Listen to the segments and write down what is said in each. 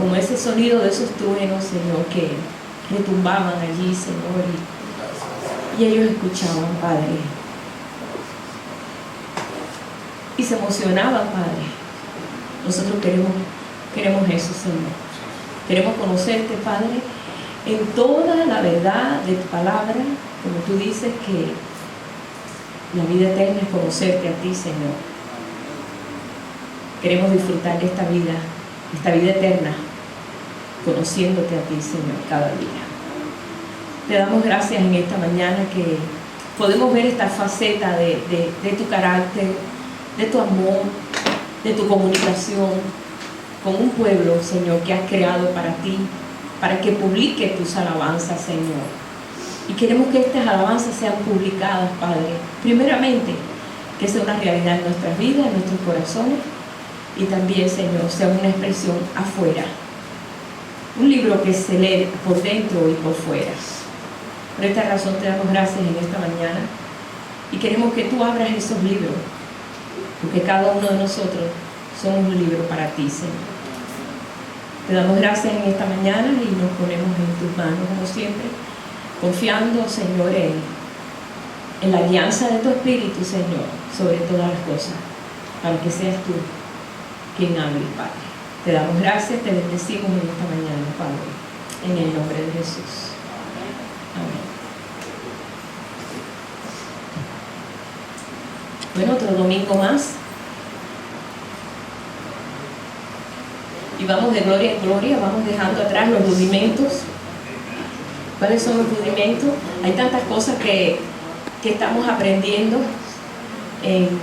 como ese sonido de esos truenos, Señor, que retumbaban allí, Señor, y ellos escuchaban, Padre, y se emocionaban, Padre. Nosotros queremos eso, Señor. Queremos conocerte, Padre, en toda la verdad de tu palabra, como tú dices que la vida eterna es conocerte a ti, Señor. Queremos disfrutar de esta vida eterna, conociéndote a ti, Señor, cada día. Te damos gracias en esta mañana que podemos ver esta faceta de tu carácter, de tu amor, de tu comunicación con un pueblo, Señor, que has creado para ti, para que publique tus alabanzas, Señor. Y queremos que estas alabanzas sean publicadas, Padre. Primeramente, que sea una realidad en nuestras vidas, en nuestros corazones, y también, Señor, sea una expresión afuera. Un libro que se lee por dentro y por fuera. Por esta razón te damos gracias en esta mañana y queremos que tú abras esos libros, porque cada uno de nosotros somos un libro para ti, Señor. Te damos gracias en esta mañana y nos ponemos en tus manos, como siempre, confiando, Señor, en la alianza de tu Espíritu, Señor, sobre todas las cosas, para que seas tú quien hable, Padre. Te damos gracias, te bendecimos en esta mañana, Padre, en el nombre de Jesús. Amén. Bueno, otro domingo más. Y vamos de gloria en gloria, vamos dejando atrás los rudimentos. ¿Cuáles son los rudimentos? Hay tantas cosas que estamos aprendiendo en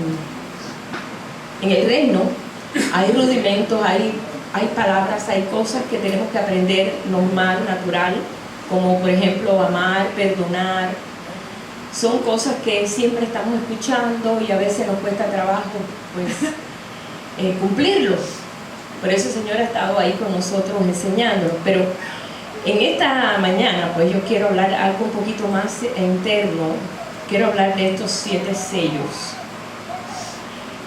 el reino. Hay rudimentos, hay palabras, hay cosas que tenemos que aprender normal, natural, como por ejemplo amar, perdonar. Son cosas que siempre estamos escuchando y a veces nos cuesta trabajo pues, cumplirlos. Por eso el Señor ha estado ahí con nosotros enseñándonos. Pero en esta mañana pues yo quiero hablar algo un poquito más interno. Quiero hablar de estos 7 sellos.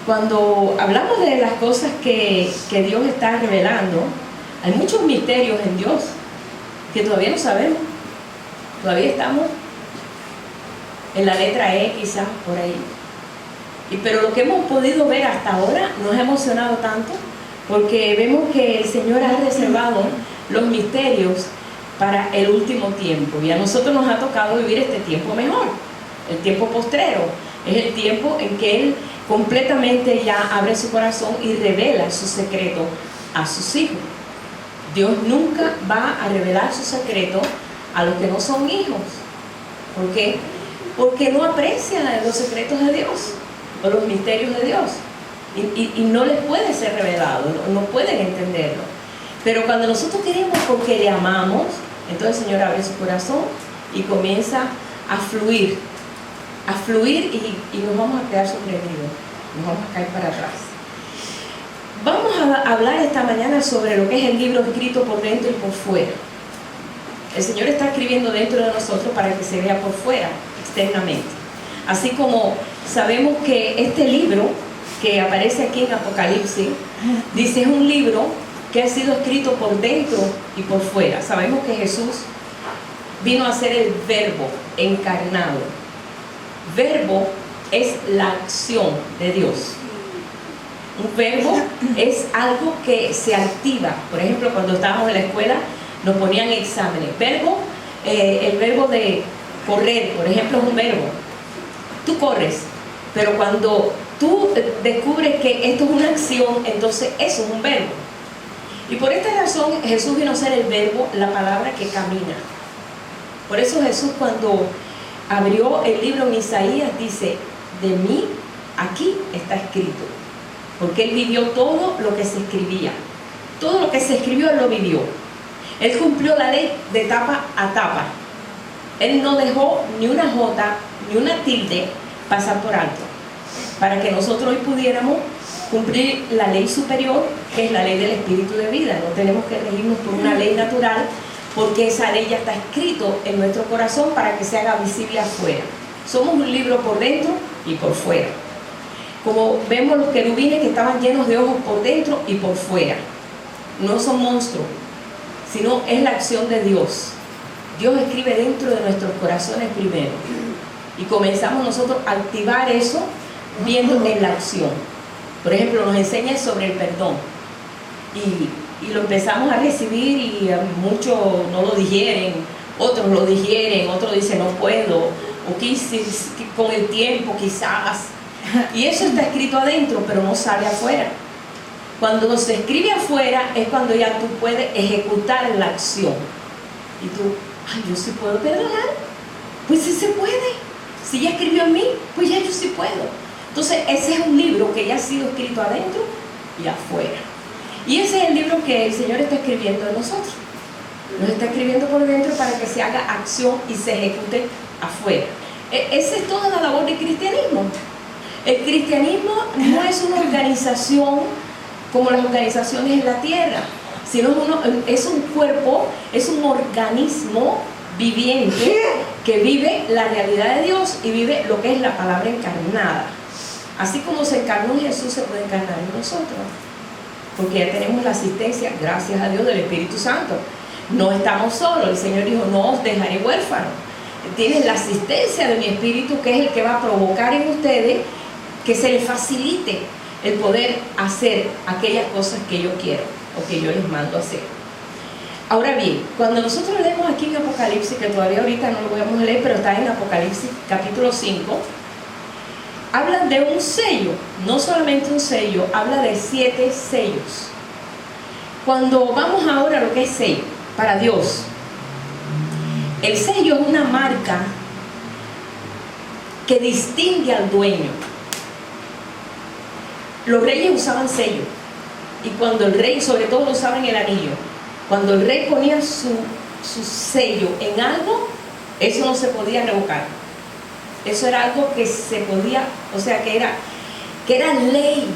Cuando hablamos de las cosas que Dios está revelando, hay muchos misterios en Dios que todavía no sabemos. Todavía estamos en la letra E, quizás por ahí. Pero lo que hemos podido ver hasta ahora nos ha emocionado tanto, porque vemos que el Señor ha reservado los misterios para el último tiempo. Y a nosotros nos ha tocado vivir este tiempo mejor, el tiempo postrero. Es el tiempo en que Él completamente ya abre su corazón y revela su secreto a sus hijos. Dios nunca va a revelar su secreto a los que no son hijos. ¿Por qué? Porque no aprecian los secretos de Dios o los misterios de Dios y no les puede ser revelado, no pueden entenderlo. Pero cuando nosotros queremos porque le amamos, entonces el Señor abre su corazón y comienza a fluir y nos vamos a quedar sorprendidos, nos vamos a caer para atrás. Vamos a hablar esta mañana sobre lo que es el libro escrito por dentro y por fuera. El Señor está escribiendo dentro de nosotros para que se vea por fuera, externamente. Así como sabemos que este libro que aparece aquí en Apocalipsis, dice es un libro que ha sido escrito por dentro y por fuera. Sabemos que Jesús vino a ser el Verbo encarnado. Verbo es la acción de Dios. Un verbo es algo que se activa. Por ejemplo, cuando estábamos en la escuela nos ponían exámenes. Verbo, el verbo de correr, por ejemplo, es un verbo. Tú corres, pero cuando tú descubres que esto es una acción, entonces eso es un verbo. Y por esta razón Jesús vino a ser el verbo, la palabra que camina. Por eso Jesús, cuando abrió el libro en Isaías, dice: de mí aquí está escrito. Porque Él vivió todo lo que se escribía. Todo lo que se escribió Él lo vivió. Él cumplió la ley de tapa a tapa. Él no dejó ni una jota ni una tilde pasar por alto, para que nosotros hoy pudiéramos cumplir la ley superior, que es la ley del Espíritu de vida. No tenemos que regirnos por una ley natural, porque esa ley ya está escrito en nuestro corazón para que se haga visible afuera. Somos un libro por dentro y por fuera. Como vemos los querubines que estaban llenos de ojos por dentro y por fuera. No son monstruos, sino es la acción de Dios. Dios escribe dentro de nuestros corazones primero. Y comenzamos nosotros a activar eso viendo en la acción. Por ejemplo, nos enseña sobre el perdón. Y lo empezamos a recibir y muchos no lo digieren, otros lo digieren, otros dicen no puedo, o con el tiempo quizás. Y eso está escrito adentro, pero no sale afuera. Cuando se escribe afuera es cuando ya tú puedes ejecutar la acción. Y tú, ay, yo sí puedo perdonar. Pues sí se puede. Si ya escribió en mí, pues ya yo sí puedo. Entonces ese es un libro que ya ha sido escrito adentro y afuera. Y ese es el libro que el Señor está escribiendo en nosotros. Nos está escribiendo por dentro para que se haga acción y se ejecute afuera. Esa es toda la labor del cristianismo. El cristianismo no es una organización como las organizaciones en la tierra, sino es un cuerpo, es un organismo viviente que vive la realidad de Dios y vive lo que es la palabra encarnada. Así como se encarnó en Jesús, se puede encarnar en nosotros, porque ya tenemos la asistencia, gracias a Dios, del Espíritu Santo. No estamos solos. El Señor dijo, no os dejaré huérfanos. Tienen la asistencia de mi Espíritu, que es el que va a provocar en ustedes que se les facilite el poder hacer aquellas cosas que yo quiero o que yo les mando a hacer. Ahora bien, cuando nosotros leemos aquí en Apocalipsis, que todavía ahorita no lo vamos a leer, pero está en Apocalipsis capítulo 5, hablan de un sello, no solamente un sello, habla de 7 sellos. Cuando vamos ahora a lo que es sello, para Dios, el sello es una marca que distingue al dueño. Los reyes usaban sello, y cuando el rey, sobre todo lo usaban en el anillo, cuando el rey ponía su sello en algo, eso no se podía revocar. Eso era algo que se podía, o sea, que era ley.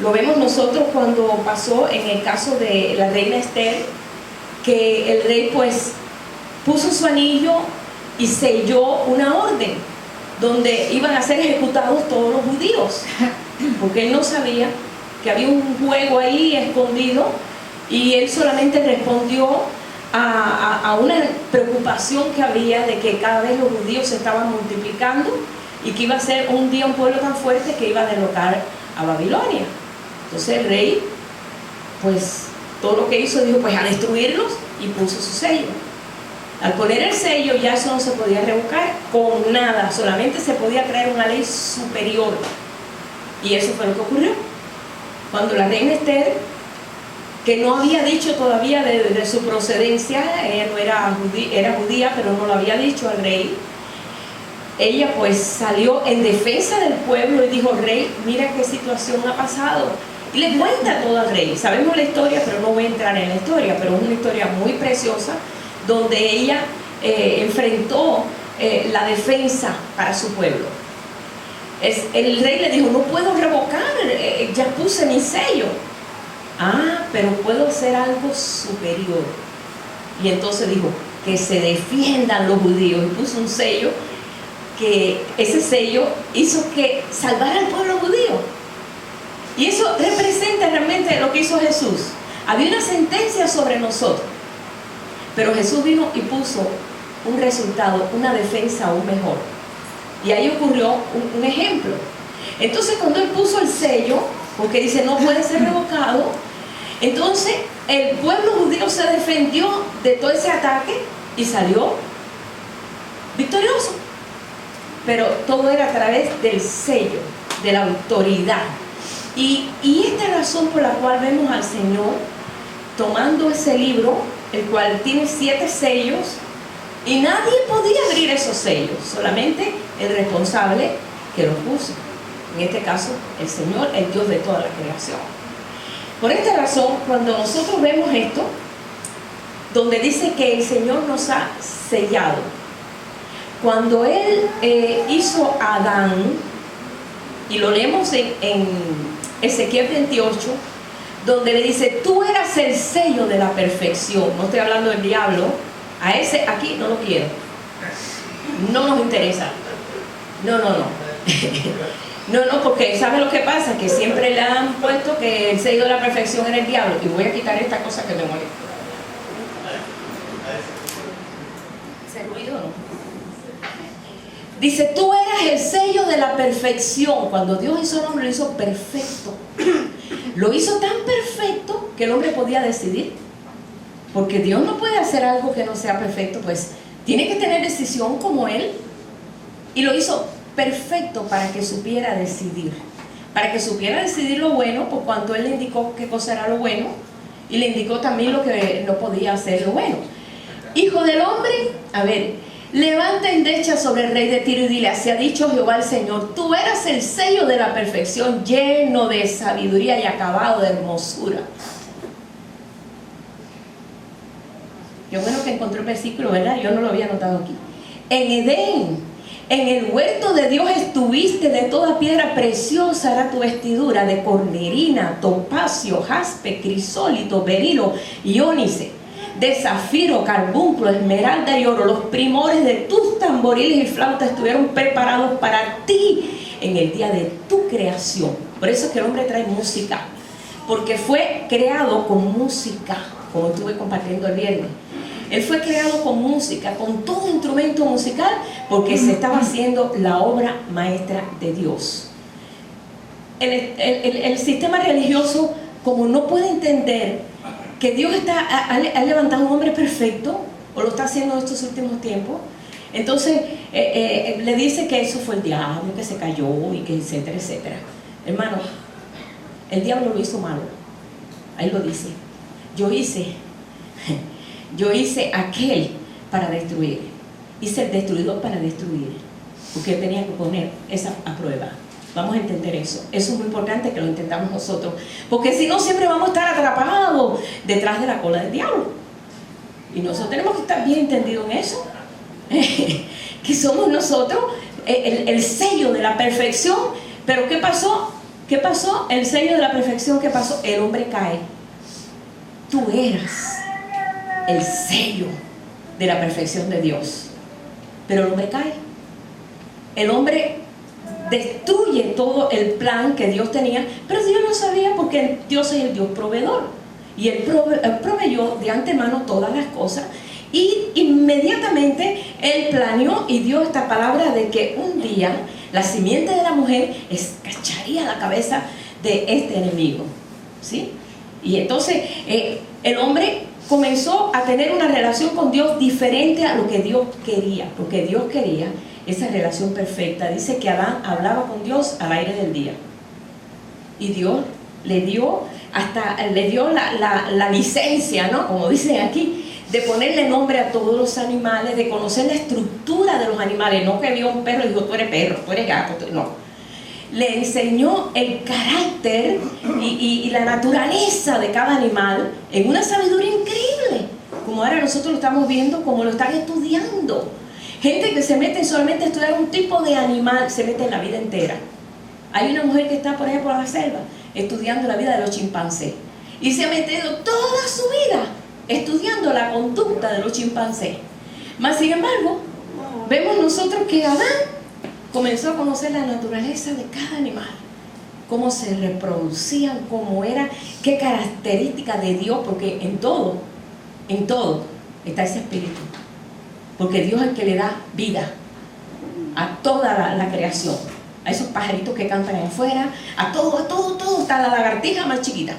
Lo vemos nosotros cuando pasó en el caso de la reina Esther, que el rey pues puso su anillo y selló una orden donde iban a ser ejecutados todos los judíos, porque él no sabía que había un juego ahí escondido, y él solamente respondió a una preocupación que había de que cada vez los judíos se estaban multiplicando y que iba a ser un día un pueblo tan fuerte que iba a derrotar a Babilonia. Entonces el rey, pues todo lo que hizo, dijo pues a destruirlos, y puso su sello. Al poner el sello ya eso no se podía revocar con nada, solamente se podía crear una ley superior. Y eso fue lo que ocurrió. Cuando la reina Esther, que no había dicho todavía de su procedencia, ella no era judía, pero no lo había dicho al rey, ella pues salió en defensa del pueblo y dijo, rey, mira qué situación ha pasado. Y le cuenta todo al rey. Sabemos la historia, pero no voy a entrar en la historia, pero es una historia muy preciosa, donde ella enfrentó la defensa para su pueblo. El rey le dijo, no puedo revocar, ya puse mi sello. Ah, pero puedo hacer algo superior. Y entonces dijo, que se defiendan los judíos. Y puso un sello, que ese sello hizo que salvara al pueblo judío. Y eso representa realmente lo que hizo Jesús. Había una sentencia sobre nosotros, pero Jesús vino y puso un resultado, una defensa aún mejor. Y ahí ocurrió un ejemplo. Entonces cuando él puso el sello, porque dice no puede ser revocado, entonces el pueblo judío se defendió de todo ese ataque y salió victorioso. Pero todo era a través del sello, de la autoridad. Y esta es la razón por la cual vemos al Señor tomando ese libro, el cual tiene 7 sellos, y nadie podía abrir esos sellos, solamente el responsable que los puso. En este caso, el Señor, el Dios de toda la creación. Por esta razón, cuando nosotros vemos esto, donde dice que el Señor nos ha sellado, cuando Él hizo a Adán, y lo leemos en Ezequiel 28, donde le dice, tú eras el sello de la perfección. No estoy hablando del diablo, a ese aquí no lo quiero, no nos interesa, no, porque ¿sabe lo que pasa? Que siempre le han puesto que el sello de la perfección era el diablo, y voy a quitar esta cosa que me molesta. Dice, tú eras el sello de la perfección. Cuando Dios hizo al hombre, lo hizo perfecto. Lo hizo tan perfecto que el hombre podía decidir. Porque Dios no puede hacer algo que no sea perfecto, pues tiene que tener decisión como Él. Y lo hizo perfecto para que supiera decidir. Para que supiera decidir lo bueno, por cuanto Él le indicó qué cosa era lo bueno. Y le indicó también lo que no podía hacer lo bueno. Hijo del hombre, a ver, levanta endecha sobre el rey de Tiro y dile, así ha dicho Jehová el Señor, tú eras el sello de la perfección, lleno de sabiduría y acabado de hermosura. Qué bueno que encontré el versículo, ¿verdad? Yo no lo había notado aquí. En Edén, en el huerto de Dios estuviste, de toda piedra preciosa era tu vestidura, de cornerina, topacio, jaspe, crisólito, berilo y ónice, de zafiro, carbunclo, esmeralda y oro. Los primores de tus tamboriles y flautas estuvieron preparados para ti en el día de tu creación. Por eso es que el hombre trae música, porque fue creado con música, como estuve compartiendo el viernes. Él fue creado con música, con todo instrumento musical, porque se estaba haciendo la obra maestra de Dios. El sistema religioso, como no puede entender que Dios ha levantado un hombre perfecto, o lo está haciendo en estos últimos tiempos, entonces le dice que eso fue el diablo, que se cayó, y que etcétera, etcétera. Hermano, el diablo lo hizo malo. Ahí lo dice. Yo hice aquel para destruir. Hice el destruidor para destruir. Porque él tenía que poner esa a prueba. Vamos a entender eso. Eso es muy importante que lo entendamos nosotros. Porque si no, siempre vamos a estar atrapados detrás de la cola del diablo. Y nosotros tenemos que estar bien entendidos en eso. Que somos nosotros el sello de la perfección. Pero ¿qué pasó? ¿Qué pasó? El sello de la perfección, ¿qué pasó? El hombre cae. Tú eras el sello de la perfección de Dios, pero el hombre cae. El hombre destruye todo el plan que Dios tenía, pero Dios no sabía, porque Dios es el Dios proveedor, y Él proveyó de antemano todas las cosas, y inmediatamente Él planeó y dio esta palabra de que un día la simiente de la mujer escacharía la cabeza de este enemigo, ¿sí? Y entonces el hombre comenzó a tener una relación con Dios diferente a lo que Dios quería, porque Dios quería esa relación perfecta. Dice que Adán hablaba con Dios al aire del día, y Dios le dio la licencia, ¿no? Como dicen aquí, de ponerle nombre a todos los animales, de conocer la estructura de los animales. No que vio un perro y dijo, tú eres perro, tú eres gato, no. Le enseñó el carácter y la naturaleza de cada animal en una sabiduría increíble, como ahora nosotros lo estamos viendo, como lo están estudiando. Gente que se mete solamente a estudiar un tipo de animal, se mete en la vida entera. Hay una mujer que está, por ejemplo, en la selva, estudiando la vida de los chimpancés, y se ha metido toda su vida estudiando la conducta de los chimpancés. Mas, sin embargo, vemos nosotros que Adán comenzó a conocer la naturaleza de cada animal, cómo se reproducían, cómo era, qué características de Dios, porque en todo está ese espíritu, porque Dios es el que le da vida a toda la creación, a esos pajaritos que cantan allá afuera, a todo, hasta la lagartija más chiquita.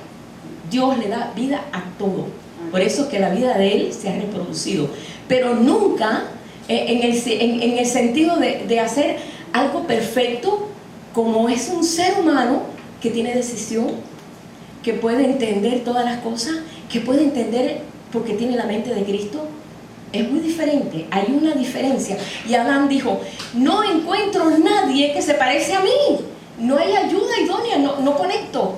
Dios le da vida a todo. Por eso es que la vida de Él se ha reproducido, pero nunca en el sentido de hacer algo perfecto, como es un ser humano que tiene decisión, que puede entender todas las cosas, que puede entender porque tiene la mente de Cristo. Es muy diferente, hay una diferencia. Y Adán dijo, no encuentro nadie que se parece a mí, no hay ayuda idónea, no conecto.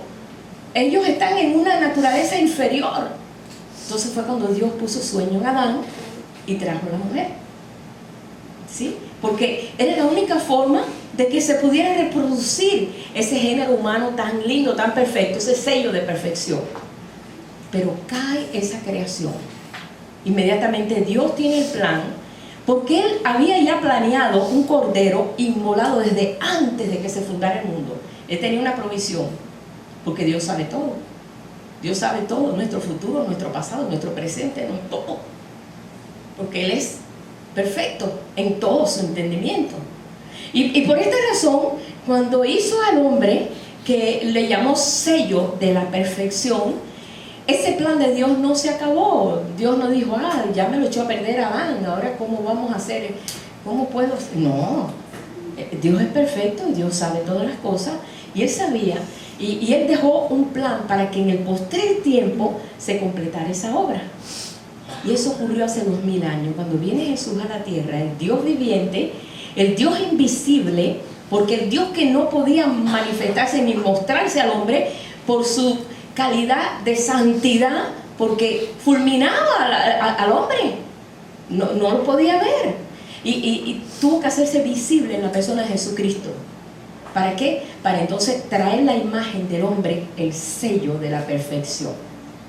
Ellos están en una naturaleza inferior. Entonces fue cuando Dios puso sueño en Adán y trajo a la mujer, ¿sí? Porque era la única forma de que se pudiera reproducir ese género humano tan lindo, tan perfecto, ese sello de perfección. Pero cae esa creación. Inmediatamente Dios tiene el plan, porque Él había ya planeado un cordero inmolado desde antes de que se fundara el mundo. Él tenía una provisión, porque Dios sabe todo. Dios sabe todo, nuestro futuro, nuestro pasado, nuestro presente, no todo. Porque Él es perfecto en todo su entendimiento. Y por esta razón, cuando hizo al hombre, que le llamó sello de la perfección, ese plan de Dios no se acabó. Dios no dijo, ya me lo echó a perder Adán, ahora cómo vamos a hacer, cómo puedo. No, Dios es perfecto, Dios sabe todas las cosas, y Él sabía, y Él dejó un plan para que en el postrer tiempo se completara esa obra. Y eso ocurrió hace 2000 años, cuando viene Jesús a la tierra, el Dios viviente, el Dios invisible, porque el Dios que no podía manifestarse ni mostrarse al hombre por su calidad de santidad, porque fulminaba al hombre, no lo podía ver, y tuvo que hacerse visible en la persona de Jesucristo. ¿Para qué? Para entonces traer la imagen del hombre, el sello de la perfección.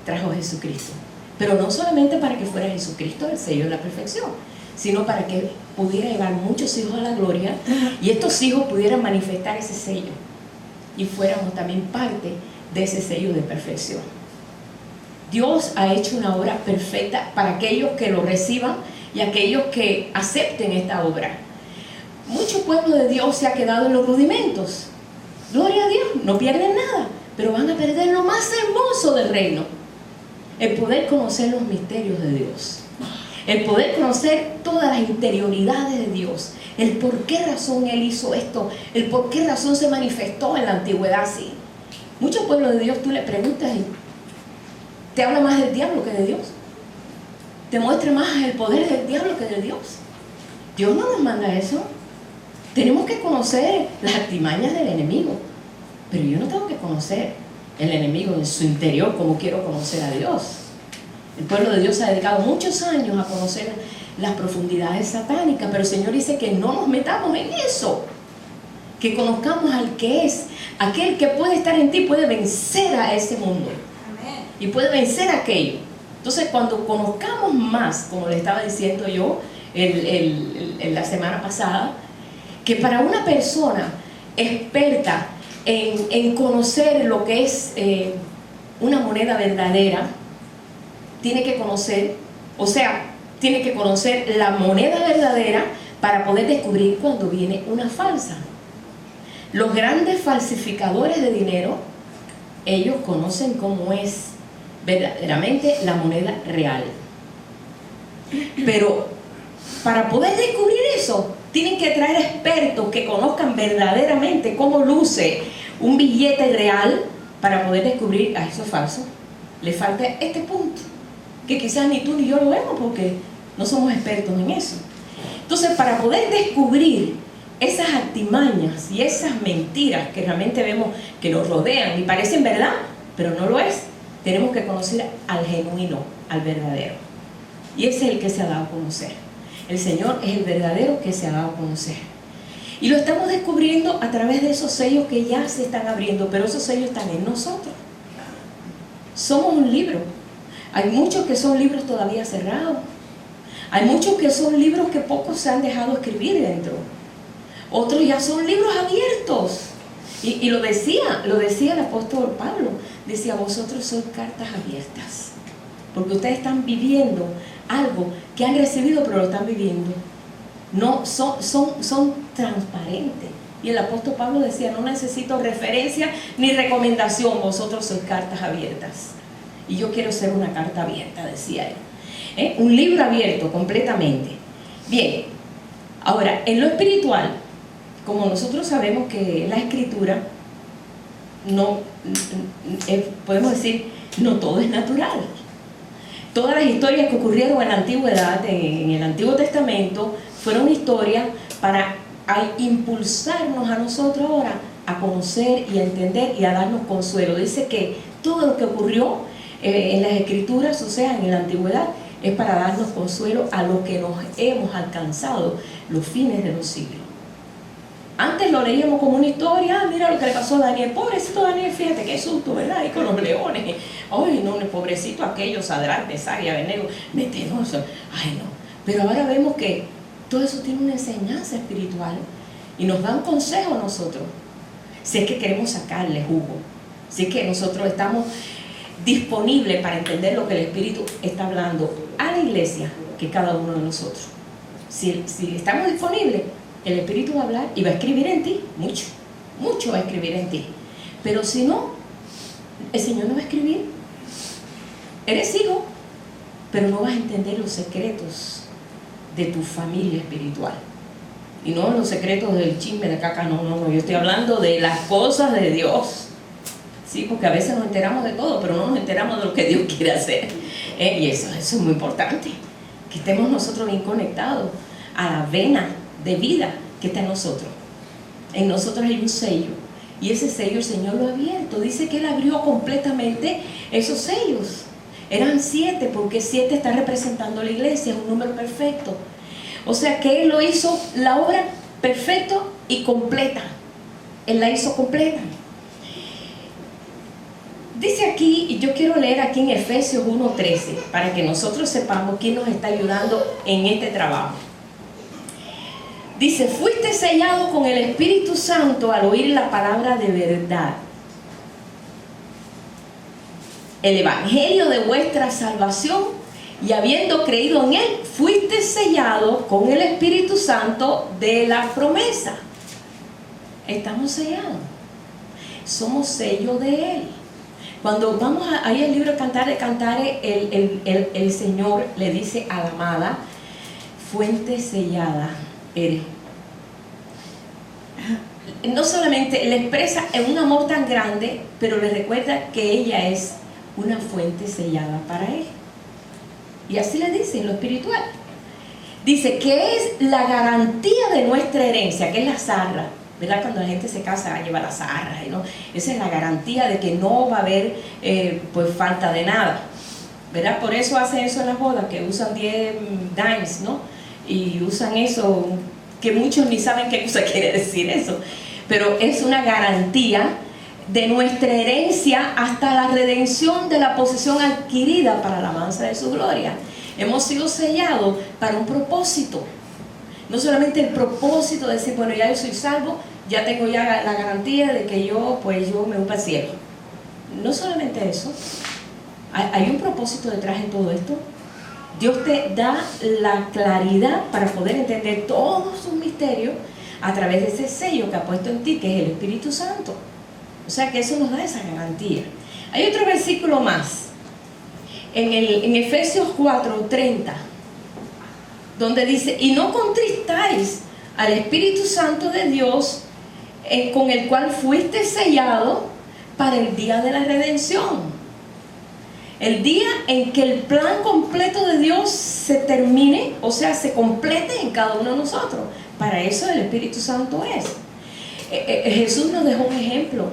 Trajo Jesucristo, pero no solamente para que fuera Jesucristo el sello de la perfección, sino para que pudiera llevar muchos hijos a la gloria, y estos hijos pudieran manifestar ese sello y fuéramos también parte de ese sello de perfección. Dios ha hecho una obra perfecta para aquellos que lo reciban y aquellos que acepten esta obra. Mucho pueblo de Dios se ha quedado en los rudimentos. Gloria a Dios, no pierden nada, pero van a perder lo más hermoso del reino: el poder conocer los misterios de Dios, el poder conocer todas las interioridades de Dios, el por qué razón Él hizo esto, el por qué razón se manifestó en la antigüedad así. Muchos pueblos de Dios tú le preguntas y te habla más del diablo que de Dios, te muestra más el poder del diablo que de Dios. Dios no nos manda eso. Tenemos que conocer las artimañas del enemigo, pero yo no tengo que conocer el enemigo en su interior como quiero conocer a Dios. El pueblo de Dios ha dedicado muchos años a conocer las profundidades satánicas, pero el Señor dice que no nos metamos en eso, que conozcamos al que es, aquel que puede estar en ti, puede vencer a ese mundo. Amén. Y puede vencer a aquello. Entonces, cuando conozcamos más, como le estaba diciendo yo la semana pasada, que para una persona experta en conocer lo que es una moneda verdadera, tiene que conocer, tiene que conocer la moneda verdadera para poder descubrir cuando viene una falsa. Los grandes falsificadores de dinero, ellos conocen cómo es verdaderamente la moneda real. Pero para poder descubrir eso, tienen que traer expertos que conozcan verdaderamente cómo luce un billete real para poder descubrir, eso es falso. Le falta este punto, que quizás ni tú ni yo lo vemos porque no somos expertos en eso. Entonces, para poder descubrir esas artimañas y esas mentiras que realmente vemos que nos rodean y parecen verdad, pero no lo es, tenemos que conocer al genuino, al verdadero. Y ese es el que se ha dado a conocer. El Señor es el verdadero que se ha dado a conocer. Y lo estamos descubriendo a través de esos sellos que ya se están abriendo, pero esos sellos están en nosotros. Somos un libro. Hay muchos que son libros todavía cerrados. Hay muchos que son libros que pocos se han dejado escribir dentro. Otros ya son libros abiertos. Y lo decía el apóstol Pablo. Decía, vosotros sois cartas abiertas. Porque ustedes están viviendo algo que han recibido, pero lo están viviendo. No, son transparentes. Y el apóstol Pablo decía, no necesito referencia ni recomendación, vosotros sois cartas abiertas. Y yo quiero ser una carta abierta, decía él. Un libro abierto completamente. Bien, ahora, en lo espiritual, como nosotros sabemos que la escritura, no podemos decir, no todo es natural. Todas las historias que ocurrieron en la antigüedad, en el Antiguo Testamento, fueron historias para impulsarnos a nosotros ahora a conocer y a entender y a darnos consuelo. Dice que todo lo que ocurrió en las escrituras, o sea, en la antigüedad, es para darnos consuelo a lo que nos hemos alcanzado los fines de los siglos. Antes lo leíamos como una historia, mira lo que le pasó a Daniel, pobrecito Daniel, fíjate qué susto, ¿verdad? Y con los leones, ay no, pobrecito aquello, Sadrach, Mesach y Abednego, metidos, ay no. Pero ahora vemos que todo eso tiene una enseñanza espiritual y nos da un consejo a nosotros. Si es que queremos sacarle jugo, si es que nosotros estamos disponibles para entender lo que el Espíritu está hablando a la iglesia, que cada uno de nosotros. Si estamos disponibles, el Espíritu va a hablar y va a escribir en ti, mucho, mucho va a escribir en ti. Pero si no, el Señor no va a escribir. Eres hijo, pero no vas a entender los secretos de tu familia espiritual. Y no los secretos del chisme de caca, no, yo estoy hablando de las cosas de Dios. Sí, porque a veces nos enteramos de todo, pero no nos enteramos de lo que Dios quiere hacer. Y eso es muy importante, que estemos nosotros bien conectados a la vena de vida que está en nosotros. En nosotros hay un sello, y ese sello el Señor lo ha abierto. Dice que Él abrió completamente esos sellos. Eran 7, porque 7 está representando la iglesia, es un número perfecto. O sea que Él lo hizo, la obra perfecta y completa. Él la hizo completa. Dice aquí, y yo quiero leer aquí en Efesios 1:13, para que nosotros sepamos quién nos está ayudando en este trabajo. Dice: fuiste sellado con el Espíritu Santo al oír la palabra de verdad, el evangelio de vuestra salvación, y habiendo creído en él, fuiste sellado con el Espíritu Santo de la promesa. Estamos sellados, somos sello de él. Cuando vamos ahí al libro de Cantares, el Señor le dice a la amada: fuente sellada eres. No solamente le expresa en un amor tan grande, pero le recuerda que ella es una fuente sellada para él. Y así le dice en lo espiritual. Dice que es la garantía de nuestra herencia, que es la zarra, ¿verdad? Cuando la gente se casa lleva la zarra, ¿no? Esa es la garantía de que no va a haber pues falta de nada, ¿verdad? Por eso hacen eso en las bodas, que usan 10 dimes, ¿no? Y usan eso, que muchos ni saben qué cosa quiere decir eso, pero es una garantía de nuestra herencia hasta la redención de la posesión adquirida para la alabanza de su gloria. Hemos sido sellados para un propósito. No solamente el propósito de decir, bueno, ya yo soy salvo, ya tengo ya la garantía de que yo me voy para el cielo. No solamente eso, hay un propósito detrás de todo esto. Dios te da la claridad para poder entender todos sus misterios a través de ese sello que ha puesto en ti, que es el Espíritu Santo. O sea que eso nos da esa garantía. Hay otro versículo más, en Efesios 4:30, donde dice: y no contristáis al Espíritu Santo de Dios, con el cual fuiste sellado para el día de la redención. El día en que el plan completo de Dios se termine, o sea, se complete en cada uno de nosotros. Para eso el Espíritu Santo es. Jesús nos dejó un ejemplo.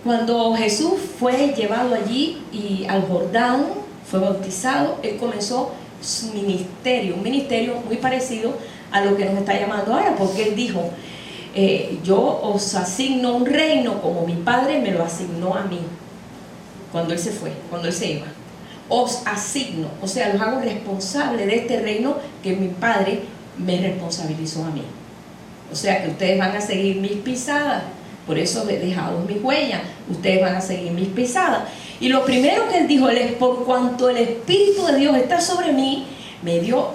Cuando Jesús fue llevado allí y al Jordán, fue bautizado, él comenzó su ministerio, un ministerio muy parecido a lo que nos está llamando ahora, porque él dijo: yo os asigno un reino como mi Padre me lo asignó a mí. Cuando él se fue, cuando él se iba, os asigno, o sea, los hago responsable de este reino que mi Padre me responsabilizó a mí. O sea que ustedes van a seguir mis pisadas, por eso he dejado mis huellas, ustedes van a seguir mis pisadas. Y lo primero que él dijo es: por cuanto el Espíritu de Dios está sobre mí, me dio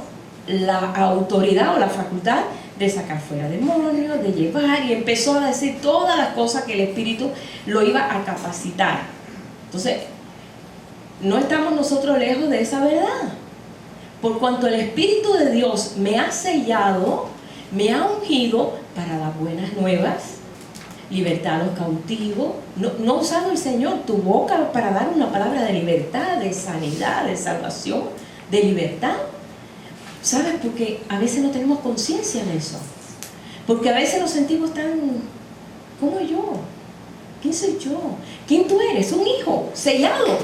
la autoridad o la facultad de sacar fuera demonios, de llevar, y empezó a decir todas las cosas que el Espíritu lo iba a capacitar. Entonces, no estamos nosotros lejos de esa verdad. Por cuanto el Espíritu de Dios me ha sellado, me ha ungido para las buenas nuevas, libertad a los cautivos. No ha usado el Señor tu boca para dar una palabra de libertad, de sanidad, de salvación, de libertad. ¿Sabes? Porque a veces no tenemos conciencia de eso. Porque a veces nos sentimos tan... ¿Cómo yo? ¿Quién soy yo? ¿Quién tú eres? Un hijo sellado.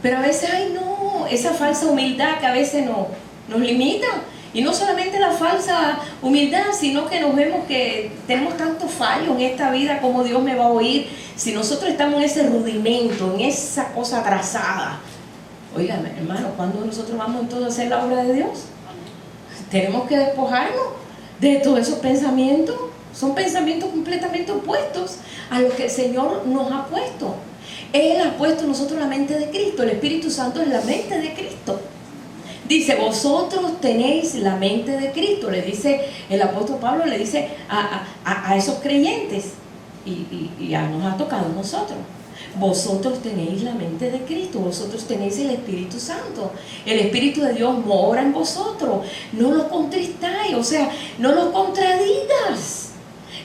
Pero a veces, ay no, esa falsa humildad que a veces nos limita. Y no solamente la falsa humildad, sino que nos vemos que tenemos tantos fallos en esta vida. ¿Cómo Dios me va a oír si nosotros estamos en ese rudimento, en esa cosa atrasada? Oigan, hermano, ¿cuándo nosotros vamos entonces a hacer la obra de Dios? Tenemos que despojarnos de todos esos pensamientos. Son pensamientos completamente opuestos a lo que el Señor nos ha puesto. Él ha puesto en nosotros la mente de Cristo. El Espíritu Santo es la mente de Cristo. Dice, vosotros tenéis la mente de Cristo, le dice el apóstol Pablo, le dice a esos creyentes, y ya nos ha tocado a nosotros. Vosotros tenéis la mente de Cristo, vosotros tenéis el Espíritu Santo, el Espíritu de Dios mora en vosotros, no lo contristáis, o sea, no lo contradigas.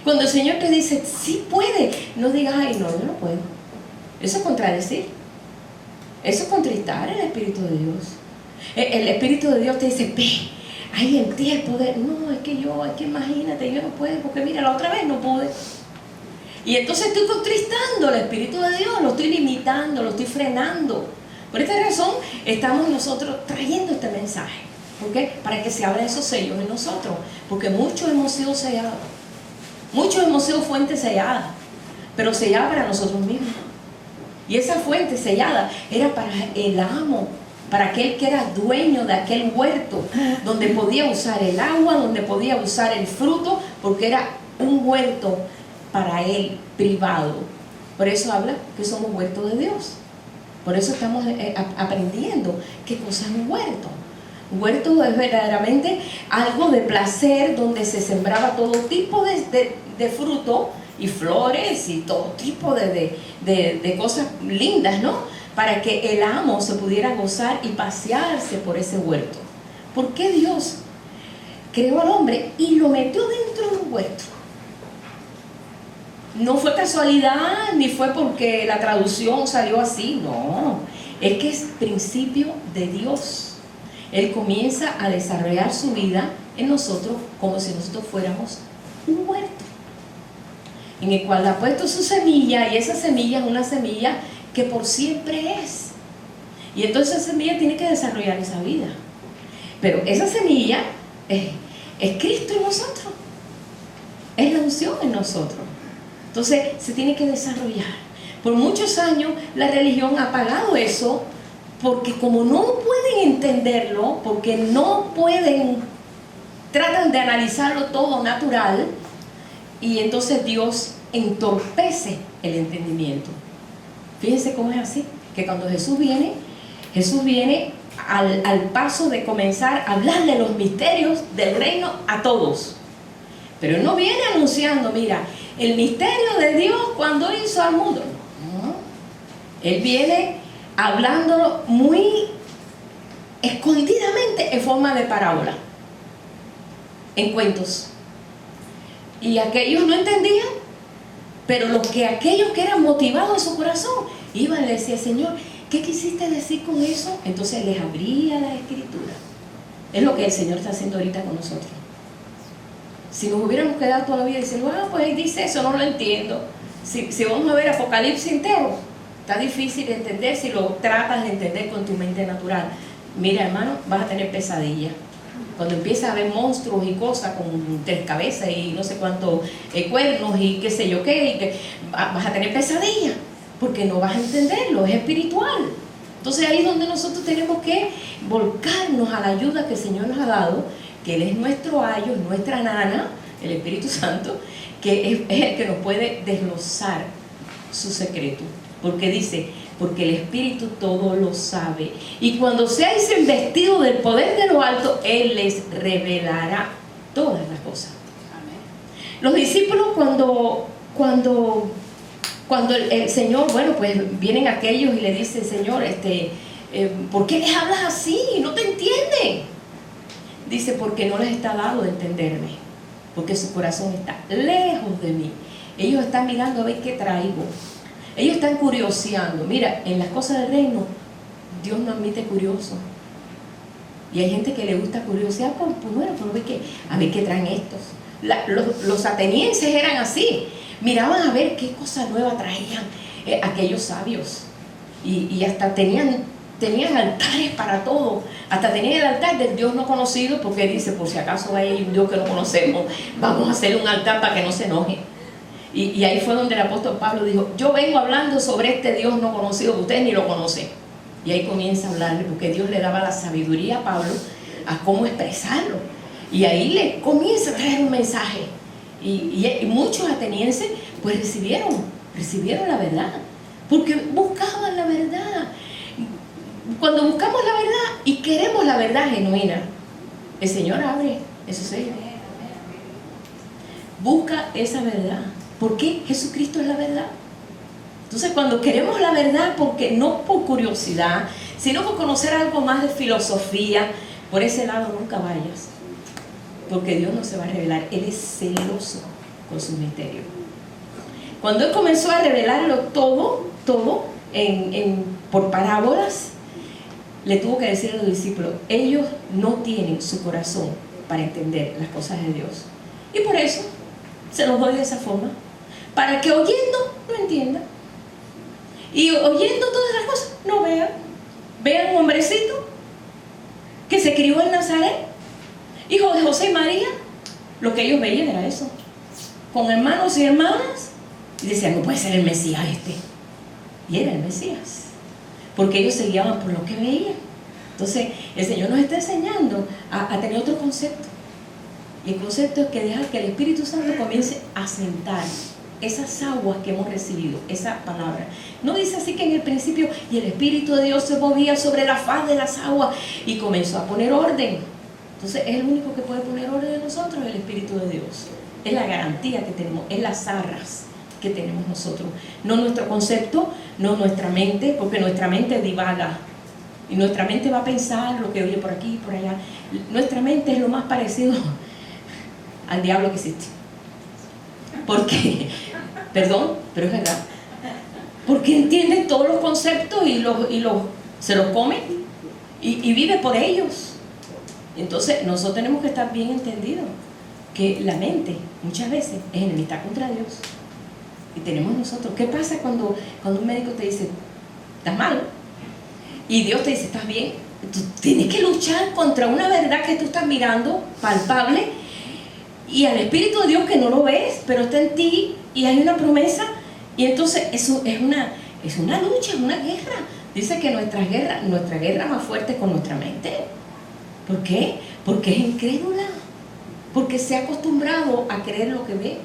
Cuando el Señor te dice, sí puede, no digas, ay, no, yo no puedo. Eso es contradecir, eso es contristar el Espíritu de Dios. El Espíritu de Dios te dice, ve, hay en ti el poder. No, es que imagínate, yo no puedo, porque mira, la otra vez no pude. Y entonces estoy contristando al Espíritu de Dios, lo estoy limitando, lo estoy frenando. Por esta razón estamos nosotros trayendo este mensaje. ¿Por qué? Para que se abran esos sellos en nosotros. Porque muchos hemos sido sellados. Muchos hemos sido fuentes selladas. Pero selladas para nosotros mismos. Y esa fuente sellada era para el amo, para aquel que era dueño de aquel huerto, donde podía usar el agua, donde podía usar el fruto, porque era un huerto para él, privado. Por eso habla que somos huertos de Dios. Por eso estamos aprendiendo qué cosa es un huerto. Un huerto es verdaderamente algo de placer, donde se sembraba todo tipo de fruto y flores y todo tipo de cosas lindas, ¿no? Para que el amo se pudiera gozar y pasearse por ese huerto. ¿Por qué Dios creó al hombre y lo metió dentro de un huerto? No fue casualidad, ni fue porque la traducción salió así, no. Es que es principio de Dios. Él comienza a desarrollar su vida en nosotros como si nosotros fuéramos un huerto, en el cual ha puesto su semilla, y esa semilla es una semilla que por siempre es. Y entonces esa semilla tiene que desarrollar esa vida. Pero esa semilla es Cristo en nosotros. Es la unción en nosotros. Entonces se tiene que desarrollar. Por muchos años la religión ha apagado eso, porque como no pueden entenderlo, porque no pueden, tratan de analizarlo todo natural, y entonces Dios entorpece el entendimiento. Fíjense cómo es así, que cuando Jesús viene al paso de comenzar a hablarle los misterios del reino a todos. Pero Él no viene anunciando, mira, el misterio de Dios cuando hizo al mundo. No. Él viene hablándolo muy escondidamente en forma de parábola, en cuentos. Y aquellos no entendían, pero aquellos que eran motivados en su corazón iban y le decían, Señor, ¿qué quisiste decir con eso? Entonces les abría la escritura. Es lo que el Señor está haciendo ahorita con nosotros. Si nos hubiéramos quedado toda la vida diciendo, pues ahí dice eso, no lo entiendo. Si vamos a ver Apocalipsis entero, está difícil de entender si lo tratas de entender con tu mente natural. Mira, hermano, vas a tener pesadillas. Cuando empiezas a ver monstruos y cosas con 3 cabezas y no sé cuántos cuernos y qué sé yo qué, y que vas a tener pesadillas, porque no vas a entenderlo, es espiritual. Entonces ahí es donde nosotros tenemos que volcarnos a la ayuda que el Señor nos ha dado, que Él es nuestro ayo, nuestra nana, el Espíritu Santo, que es el que nos puede desglosar su secreto. Porque dice, porque el Espíritu todo lo sabe. Y cuando seáis investidos del poder de lo alto, Él les revelará todas las cosas. Amén. Los discípulos cuando el Señor, bueno, pues vienen aquellos y le dicen, Señor, ¿por qué les hablas así? No te entienden. Dice, porque no les está dado de entenderme, porque su corazón está lejos de mí. Ellos están mirando a ver qué traigo. Ellos están curioseando. Mira, en las cosas del reino, Dios no admite curiosos. Y hay gente que le gusta curiosear, pues bueno, a ver qué traen estos. Los atenienses eran así. Miraban a ver qué cosa nueva traían aquellos sabios. Y hasta tenían altares para todo. Hasta tenían el altar del Dios no conocido, porque dice, por si acaso hay un Dios que no conocemos, vamos a hacer un altar para que no se enoje. Y ahí fue donde el apóstol Pablo dijo, yo vengo hablando sobre este Dios no conocido, que ustedes ni lo conocen. Y ahí comienza a hablarle, porque Dios le daba la sabiduría a Pablo a cómo expresarlo. Y ahí le comienza a traer un mensaje. Y muchos atenienses pues recibieron la verdad, porque buscaban la verdad, Cuando buscamos la verdad y queremos la verdad genuina, el Señor abre esos sellos. Busca esa verdad. ¿Por qué? Jesucristo es la verdad. Entonces, cuando queremos la verdad, porque no por curiosidad, sino por conocer algo más de filosofía, por ese lado nunca vayas. Porque Dios no se va a revelar. Él es celoso con sus misterios. Cuando Él comenzó a revelarlo todo por parábolas, le tuvo que decir a los discípulos, ellos no tienen su corazón para entender las cosas de Dios. Y por eso se los doy de esa forma, para que oyendo no entiendan. Y oyendo todas las cosas, no vean. Vean un hombrecito que se crió en Nazaret, hijo de José y María. Lo que ellos veían era eso, con hermanos y hermanas, y decían, no puede ser el Mesías este. Y era el Mesías, porque ellos se guiaban por lo que veían. Entonces el Señor nos está enseñando a tener otro concepto, y el concepto es que dejar que el Espíritu Santo comience a sentar esas aguas que hemos recibido, esa palabra. No dice así que en el principio, y el Espíritu de Dios se movía sobre la faz de las aguas y comenzó a poner orden. Entonces es el único que puede poner orden en nosotros, el Espíritu de Dios. Es la garantía que tenemos, es las arras que tenemos nosotros. No nuestro concepto, no nuestra mente, porque nuestra mente divaga. Y nuestra mente va a pensar lo que oye por aquí y por allá. Nuestra mente es lo más parecido al diablo que existe. Porque, perdón, pero es verdad. Porque entiende todos los conceptos y se los come y vive por ellos. Entonces nosotros tenemos que estar bien entendidos que la mente muchas veces es enemistad contra Dios. Y tenemos nosotros, ¿qué pasa cuando un médico te dice, estás mal? Y Dios te dice, estás bien. Tú tienes que luchar contra una verdad que tú estás mirando, palpable, y al Espíritu de Dios que no lo ves, pero está en ti, y hay una promesa. Y entonces eso es una lucha, es una guerra. Dice que nuestra guerra más fuerte es con nuestra mente. ¿Por qué? Porque es incrédula, porque se ha acostumbrado a creer lo que ve.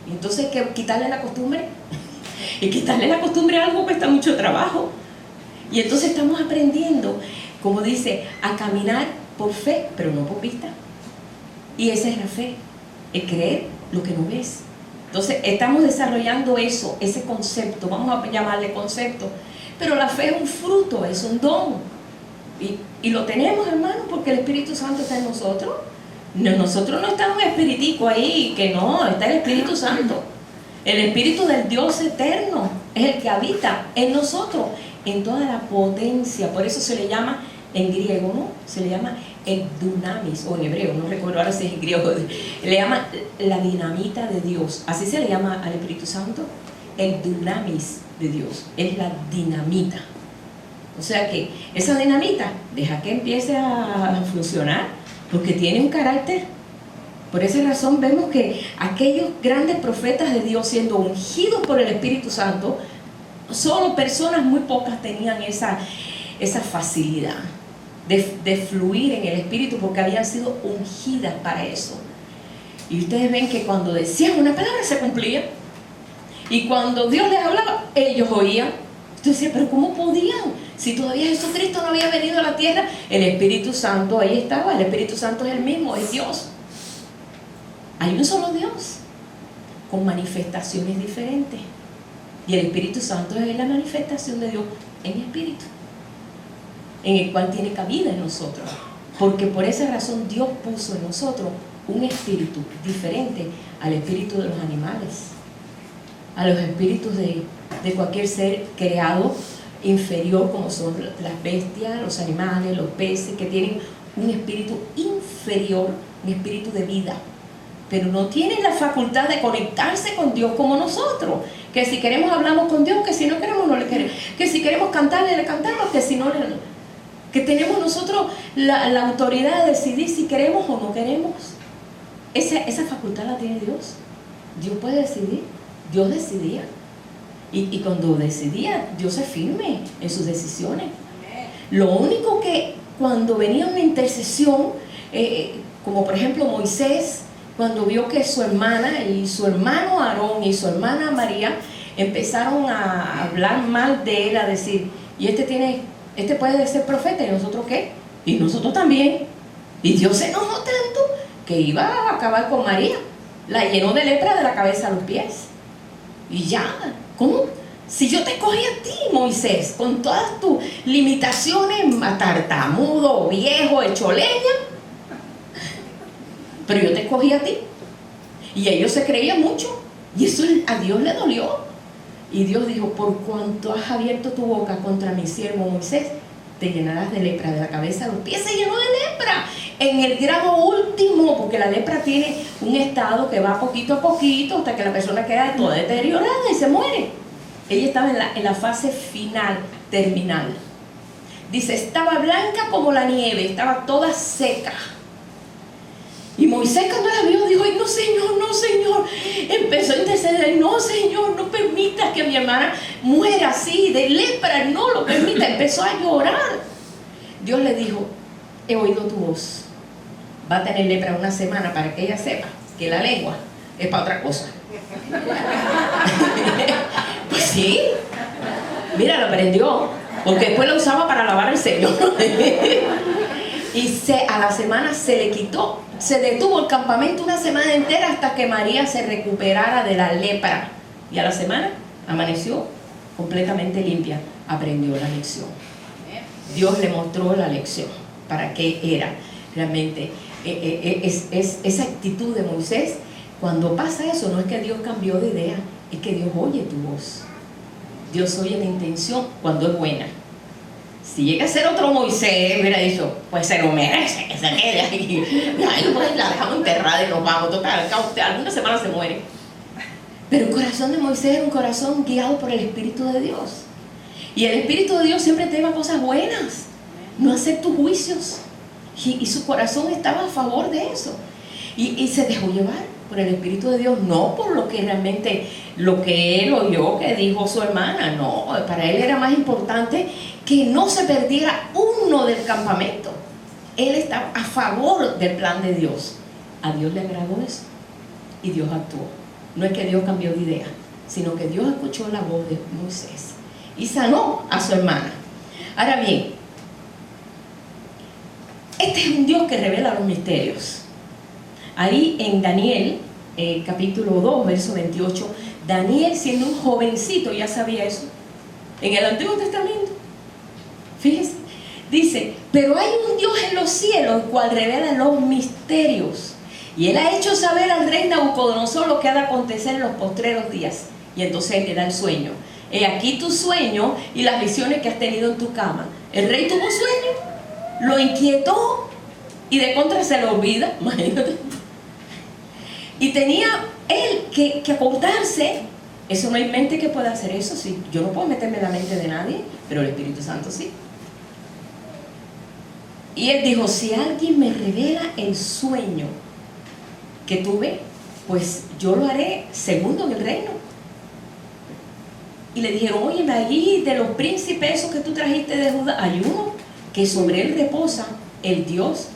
Y entonces hay que quitarle la costumbre. Y quitarle la costumbre a algo cuesta mucho trabajo. Y entonces estamos aprendiendo, como dice, a caminar por fe, pero no por vista. Y esa es la fe, el creer lo que no ves. Entonces estamos desarrollando eso, ese concepto, vamos a llamarle concepto. Pero la fe es un fruto, es un don. Y lo tenemos, hermano, porque el Espíritu Santo está en nosotros. Nosotros no estamos un espiritico ahí, que no, está el Espíritu Santo. El Espíritu del Dios eterno es el que habita en nosotros, en toda la potencia. Por eso se le llama, en griego, ¿no? Se le llama el dunamis, o en hebreo, no recuerdo ahora si es en griego, le llama la dinamita de Dios. Así se le llama al Espíritu Santo, el dunamis de Dios, es la dinamita. O sea que esa dinamita deja que empiece a funcionar, porque tiene un carácter. Por esa razón vemos que aquellos grandes profetas de Dios siendo ungidos por el Espíritu Santo, solo personas muy pocas tenían esa facilidad de fluir en el Espíritu, porque habían sido ungidas para eso. Y ustedes ven que cuando decían una palabra se cumplía, y cuando Dios les hablaba, ellos oían. Entonces decía, pero ¿cómo podían? Si todavía Jesucristo no había venido a la tierra, el Espíritu Santo ahí estaba. El Espíritu Santo es el mismo, es Dios. Hay un solo Dios, con manifestaciones diferentes. Y el Espíritu Santo es la manifestación de Dios en espíritu, en el cual tiene cabida en nosotros. Porque por esa razón Dios puso en nosotros un espíritu diferente al espíritu de los animales, a los espíritus de cualquier ser creado inferior, como son las bestias, los animales, los peces, que tienen un espíritu inferior, un espíritu de vida, pero no tienen la facultad de conectarse con Dios como nosotros, que si queremos hablamos con Dios, que si no queremos no le queremos, que si queremos cantarle le cantamos, que si no le... que tenemos nosotros la autoridad de decidir si queremos o no queremos. Esa facultad la tiene Dios. Dios puede decidir. Dios decidía. Y cuando decidía, Dios es firme en sus decisiones. Lo único que cuando venía una intercesión, como por ejemplo Moisés, cuando vio que su hermana y su hermano Aarón y su hermana María empezaron a hablar mal de él, a decir, y este tiene este puede ser profeta, ¿y nosotros qué? Y nosotros también. Y Dios se enojó tanto que iba a acabar con María. La llenó de lepra de la cabeza a los pies. Y ya, ¿cómo? Si yo te escogí a ti, Moisés, con todas tus limitaciones, tartamudo, viejo, hecho leña, pero yo te escogí a ti. Y ellos se creían mucho. Y eso a Dios le dolió. Y Dios dijo, por cuanto has abierto tu boca contra mi siervo Moisés, te llenarás de lepra de la cabeza a los pies. Se llenó de lepra en el grado último, porque la lepra tiene un estado que va poquito a poquito hasta que la persona queda toda deteriorada y se muere. Ella estaba en la fase final, terminal. Dice, estaba blanca como la nieve, estaba toda seca. Y Moisés, cuando la vio, dijo, ay, no Señor, no Señor. Empezó a interceder, no Señor, no permitas que mi hermana muera así de lepra, no lo permita. Empezó a llorar. Dios le dijo, he oído tu voz, va a tener lepra una semana, para que ella sepa que la lengua es para otra cosa. Pues sí, mira, lo aprendió, porque después lo usaba para alabar al Señor. Y a la semana se le quitó. Se detuvo el campamento una semana entera hasta que María se recuperara de la lepra. Y a la semana amaneció completamente limpia. Aprendió la lección. Dios le mostró la lección. ¿Para qué era? Realmente esa actitud de Moisés. Cuando pasa eso, no es que Dios cambió de idea, es que Dios oye tu voz. Dios oye la intención cuando es buena. Si llega a ser otro Moisés, hubiera dicho, pues se lo merece, que se quede ahí. Ay, pues la dejamos enterrada y nos vamos. Total, alguna semana se muere. Pero el corazón de Moisés era un corazón guiado por el Espíritu de Dios. Y el Espíritu de Dios siempre te lleva cosas buenas, no hacer tus juicios. Y su corazón estaba a favor de eso. Y se dejó llevar por el Espíritu de Dios, no por lo que realmente, lo que él oyó que dijo su hermana. No, para él era más importante que no se perdiera uno del campamento. Él estaba a favor del plan de Dios. A Dios le agradó eso y Dios actuó. No es que Dios cambió de idea, sino que Dios escuchó la voz de Moisés y sanó a su hermana. Ahora bien, este es un Dios que revela los misterios. Ahí en Daniel, capítulo 2, verso 28, Daniel, siendo un jovencito, ya sabía eso. En el Antiguo Testamento, fíjense, dice, pero hay un Dios en los cielos, el cual revela los misterios. Y él ha hecho saber al rey Nabucodonosor lo que ha de acontecer en los postreros días. Y entonces él le da el sueño. He aquí tu sueño y las visiones que has tenido en tu cama. El rey tuvo sueño, lo inquietó y de contra se le olvida, imagínate. Y tenía él que acordarse. Eso no hay mente que pueda hacer eso, sí. Yo no puedo meterme en la mente de nadie, pero el Espíritu Santo sí. Y él dijo, si alguien me revela el sueño que tuve, pues yo lo haré segundo en el reino. Y le dijeron, oye, allí de los príncipes esos que tú trajiste de Judá, hay uno que sobre él reposa el Dios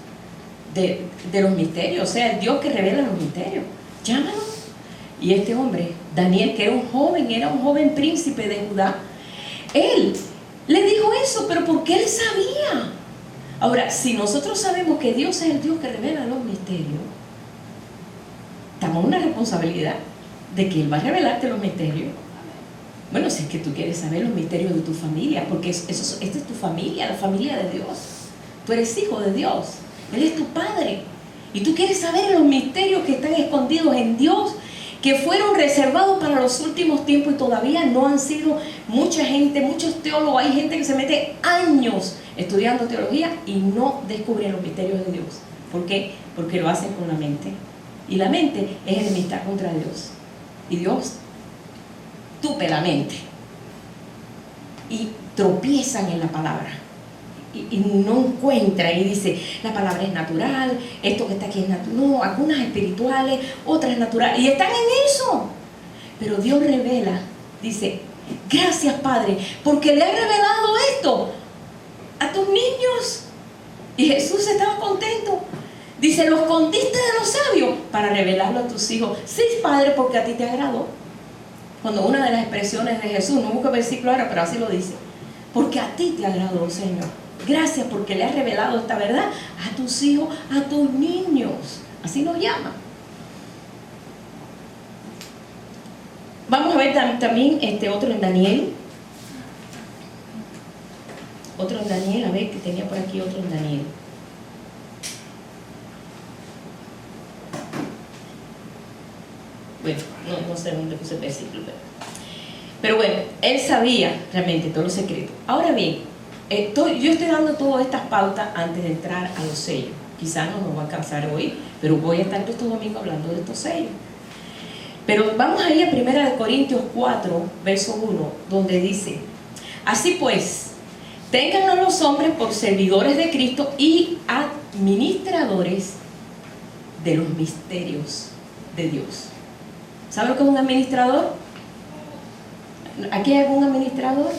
de los misterios, o sea, el Dios que revela los misterios. Llámalo. Y este hombre, Daniel, que era un joven príncipe de Judá, él le dijo eso, pero porque él sabía. Ahora, si nosotros sabemos que Dios es el Dios que revela los misterios, estamos en una responsabilidad de que Él va a revelarte los misterios. Bueno, si es que tú quieres saber los misterios de tu familia, porque esta es tu familia, la familia de Dios. Tú eres hijo de Dios, Él es tu Padre. Y tú quieres saber los misterios que están escondidos en Dios, que fueron reservados para los últimos tiempos y todavía no han sido mucha gente, muchos teólogos. Hay gente que se mete años estudiando teología y no descubren los misterios de Dios. ¿Por qué? Porque lo hacen con la mente. Y la mente es enemistad contra Dios. Y Dios tupe la mente. Y tropiezan en la palabra. Y no encuentran. Y dice, la palabra es natural, esto que está aquí es natural. No, algunas espirituales, otras naturales. Y están en eso. Pero Dios revela, dice, gracias Padre, porque le he revelado esto a tus niños. Y Jesús estaba contento. Dice, lo escondiste de los sabios para revelarlo a tus hijos. Sí, Padre, porque a ti te agradó. Cuando una de las expresiones de Jesús, no busco el versículo ahora, pero así lo dice. porque a ti te agradó, Señor. Gracias porque le has revelado esta verdad a tus hijos, a tus niños. Así nos llama. Vamos a ver también otro en Daniel. Otro en Daniel, a ver que tenía por aquí otro en Daniel. Bueno, no sé dónde puse el versículo. Pero bueno, él sabía realmente todos los secretos. Ahora bien, yo estoy dando todas estas pautas antes de entrar a los sellos. Quizás no nos va a alcanzar hoy, pero voy a estar estos domingos hablando de estos sellos. Pero vamos a ir a 1 Corintios 4, verso 1, donde dice: así pues, téngannos los hombres por servidores de Cristo y administradores de los misterios de Dios. ¿Sabe lo que es un administrador? ¿Aquí hay algún administrador?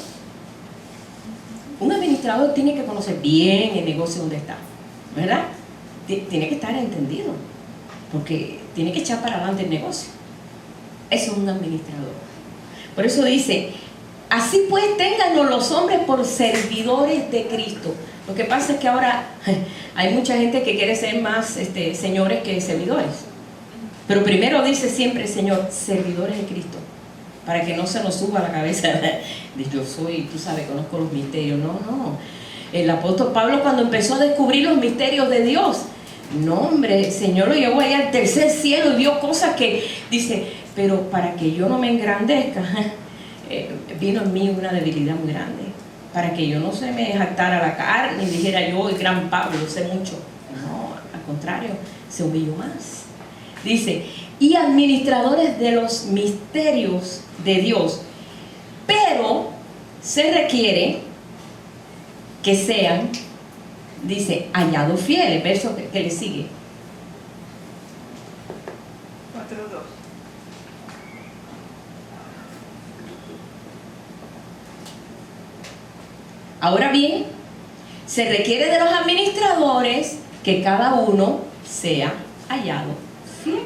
Un administrador tiene que conocer bien el negocio donde está, ¿verdad? Tiene que estar entendido, porque tiene que echar para adelante el negocio. Eso es un administrador. Por eso dice: así pues, téngannos los hombres por servidores de Cristo. Lo que pasa es que ahora hay mucha gente que quiere ser más señores que servidores. Pero primero dice siempre, Señor, servidores de Cristo, para que no se nos suba a la cabeza de yo soy, tú sabes, conozco los misterios. No. El apóstol Pablo, cuando empezó a descubrir los misterios de Dios, no, hombre, el Señor lo llevó allá al tercer cielo y vio cosas que dice, pero para que yo no me engrandezca, vino en mí una debilidad muy grande, para que yo no se me jactara la carne y dijera yo, el gran Pablo, sé mucho. No, al contrario, se humilló más. Dice: y administradores de los misterios de Dios, pero se requiere que sean, dice, hallados fieles. Verso que le sigue. 4:2. Ahora bien, se requiere de los administradores que cada uno sea hallado fiel,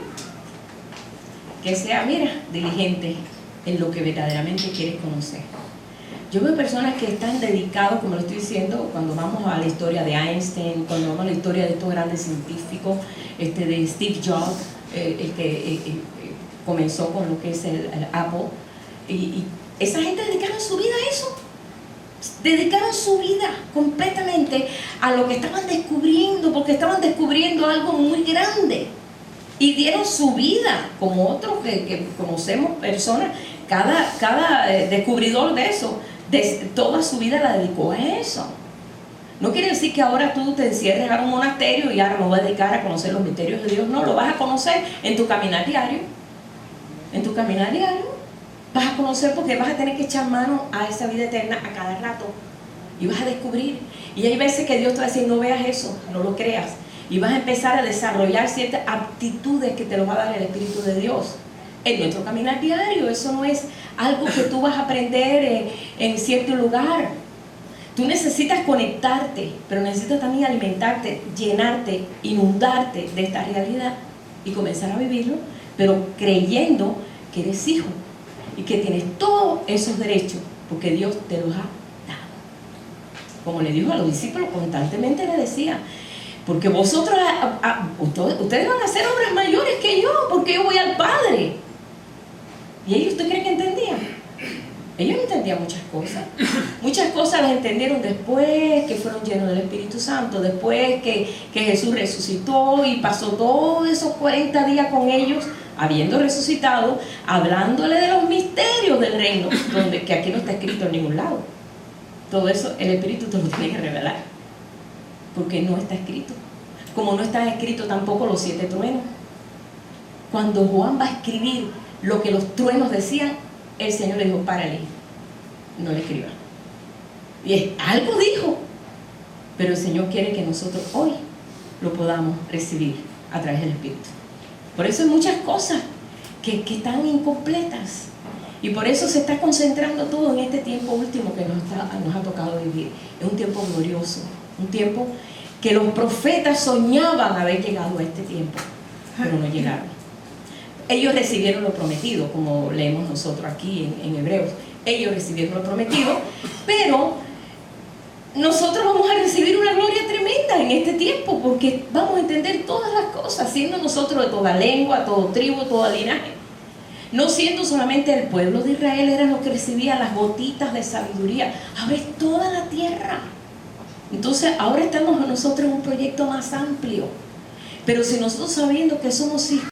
que sea, mira, diligente en lo que verdaderamente quieres conocer. Yo veo personas que están dedicados, como lo estoy diciendo, cuando vamos a la historia de Einstein, cuando vamos a la historia de estos grandes científicos, de Steve Jobs, el que comenzó con lo que es el Apple, y esa gente dedicaron su vida a eso. Dedicaron su vida completamente a lo que estaban descubriendo, porque estaban descubriendo algo muy grande, y dieron su vida, como otros que conocemos personas. Cada descubridor de eso, toda su vida la dedicó a eso. No quiere decir que ahora tú te encierres a un monasterio y ahora me voy a dedicar a conocer los misterios de Dios. No, lo vas a conocer en tu caminar diario. En tu caminar diario vas a conocer, porque vas a tener que echar mano a esa vida eterna a cada rato. Y vas a descubrir. Y hay veces que Dios te va a decir: no veas eso, no lo creas. Y vas a empezar a desarrollar ciertas aptitudes que te los va a dar el Espíritu de Dios en nuestro caminar diario. Eso no es algo que tú vas a aprender en cierto lugar. Tú necesitas conectarte, pero necesitas también alimentarte, llenarte, inundarte de esta realidad y comenzar a vivirlo, pero creyendo que eres hijo y que tienes todos esos derechos, porque Dios te los ha dado. Como le dijo a los discípulos, constantemente le decía: porque vosotros, ustedes van a ser obras mayores que yo, porque yo voy al Padre. ¿Y ellos, usted cree que entendían? Ellos no entendían muchas cosas. Muchas cosas las entendieron después que fueron llenos del Espíritu Santo, después que Jesús resucitó y pasó todos esos 40 días con ellos, habiendo resucitado, hablándole de los misterios del reino, que aquí no está escrito en ningún lado. Todo eso el Espíritu te lo tiene que revelar, porque no está escrito. Como no está escrito tampoco los 7 truenos. Cuando Juan va a escribir lo que los truenos decían, el Señor le dijo: párale, no le escriba. Y algo dijo, pero el Señor quiere que nosotros hoy lo podamos recibir a través del Espíritu. Por eso hay muchas cosas que están incompletas, y por eso se está concentrando todo en este tiempo último que nos ha tocado vivir. Es un tiempo glorioso, un tiempo que los profetas soñaban haber llegado a este tiempo, pero no llegaron. Ellos recibieron lo prometido, como leemos nosotros aquí en Hebreos. Ellos recibieron lo prometido, pero nosotros vamos a recibir una gloria tremenda en este tiempo, porque vamos a entender todas las cosas, siendo nosotros de toda lengua, todo tribu, todo linaje. No siendo solamente el pueblo de Israel era lo que recibía las gotitas de sabiduría, ahora es toda la tierra. Entonces ahora estamos nosotros en un proyecto más amplio. Pero si nosotros, sabiendo que somos hijos